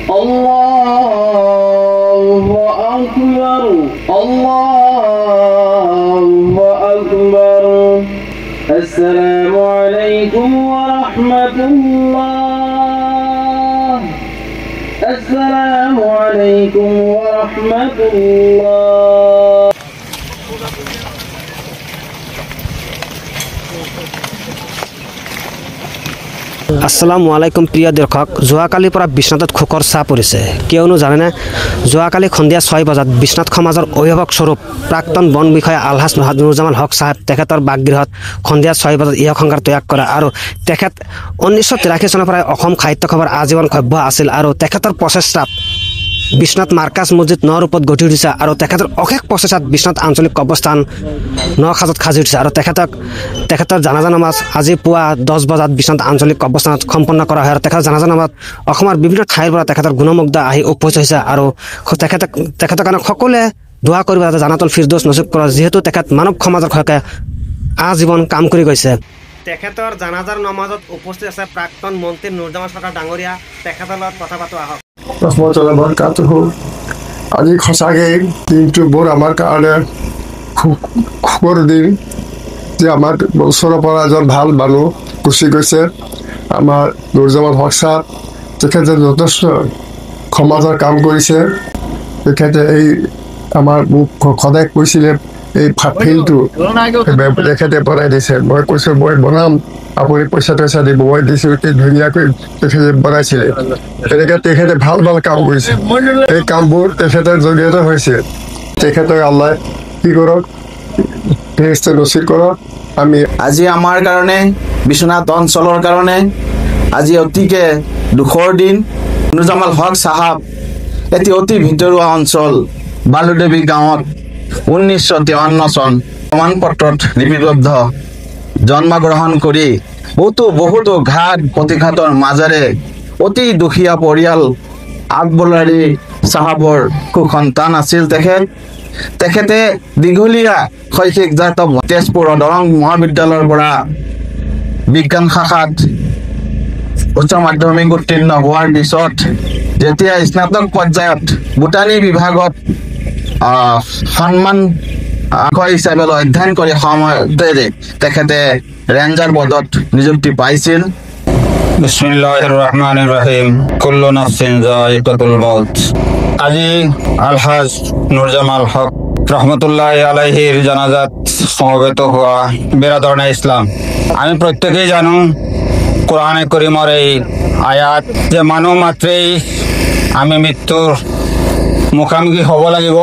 الله أكبر الله أكبر السلام عليكم ورحمة الله السلام عليكم ورحمة الله আসসালামু আলাইকুম প্রিয় দর্শক যোৱাকালিৰ পৰা বিশ্বনাথত খোকৰ চাহ পৰিছে কিয়নো জানেনে যোৱাকালি সন্ধিয়া 6 বজাত বিশ্বনাথ সমাজৰ অভিভাৱক স্বৰূপ প্ৰাক্তন বন বিষয়া আলহাজ নুৰজামাল হক সাহেব তেখেতৰ বাসগৃহত সন্ধিয়া 6 বজাত ইহসংকাৰ ত্যাগ কৰে আৰু তেখেত 1983 চনৰ পৰা অসম সাহিত্য সভাৰ আজীৱন সভ্য আছিল আৰু তেখেতৰ প্ৰচেষ্টাত বিশ্বনাথ মাৰ্কাজ মছজিদ ন ৰূপত গঢ়ি উঠিছে আৰু তেখেতৰ অশেষ প্ৰচেষ্টাত বিশ্বনাথ আঞ্চলিক কবৰস্থান নখাজত সাজি উঠিছে আৰু তেখেতৰ জানাজা নামাজ আজি পুৱা 10 বজাত বিশ্বনাথ আঞ্চলিক কবৰস্থানত সম্পন্ন কৰা হয় আৰু তেখেতৰ জানাজা নামাজ অসমৰ বিভিন্ন ঠাইৰ পৰা তেখেতৰ গুণমুগ্ধ আহি উপস্থিত হৈছে আৰু তেখেতৰ কাৰণে সকলোৱে দোৱা কৰিব যাতে জান্নাতুল ফিৰদৌছ নসিব কৰে যিহেতু তেখেত মানৱ সমাজৰ হকে আজীৱন কাম কৰি গৈছে তেখেতৰ জানাজাৰ নামাজত উপস্থিত আছে প্ৰাক্তন মন্ত্ৰী নুৰজামাল সৰকাৰ ডাঙৰীয়া তেখেতৰ লগত কথা পাতো আহক আজি সঁচাকৈ দিনটো বৰ আমাৰ কাৰণে খবৰ দিন যে আমাৰ ওচৰৰ পৰা এজন ভাল মানুহ গুচি গৈছে আমাৰ নুৰজামাল হক সাহেব তেখেতে যথেষ্ট সমাজৰ কাম কৰিছে তেখেতে এই আমাৰ মোক সদায় কৈছিলে এই ফিল্ডটো তেখেতে বনাই দিছে মই কৈছোঁ মই বনাম আপুনি পইচা টইচা দিব মই দিছোঁ অতি ধুনীয়াকৈ তেখেতে বনাইছিলে তেনেকৈ তেখেতে ভাল ভাল কাম কৰিছে এই কামবোৰ তেখেতৰ জৰিয়তে হৈছে তেখেতক আল্লাই কি কৰক ফেৰেস্তা নচিব কৰক আমি আজি আমাৰ কাৰণে বিশ্বনাথ অঞ্চলৰ কাৰণে আজি অতিকে দুখৰ দিন নুৰজামাল হক সাহেব এটি অতি ভিতৰুৱা অঞ্চল বালুদেৱী গাঁৱত 1953 চন প্ৰমাণপত্ৰত লিপিবদ্ধ জন্মগ্ৰহণ কৰি বহুতো ঘাট প্ৰতিঘাতৰ মাজেৰে অতি দুখীয়া পৰিয়াল আকবলাৰী চাহাবৰ সুসন্তান আছিল তেখেতে দীঘলীয়া শৈক্ষিক যাত্ৰা তেজপুৰৰ দৰং মহাবিদ্যালয়ৰ পৰা বিজ্ঞান শাখাত উচ্চ মাধ্যমিক উত্তীৰ্ণ হোৱাৰ পিছত যেতিয়া স্নাতক পৰ্যায়ত বুটানী বিভাগত সন্মান হিচাপে অধ্যয়ন কৰি সময়তে তেখেতে ৰেঞ্জাৰ পদত নিযুক্তি পাইছিল বিসমিল্লাহিৰ ৰহমানিৰ ৰহিম কুল্লু নাফসিন যায়িকাতুল মউত আজি আলহাজ নুৰজামাল হক ৰহমতুল্লাহি আলাইহিৰ জানাজাত সমবেত হোৱা বিৰাদৰণে ইছলাম আমি প্ৰত্যেকেই জানো কোৰআনে কাৰীমৰ এই আয়াত যে মানুহ মাত্ৰেই আমি মৃত্যুৰ মুখামুখি হ'ব লাগিব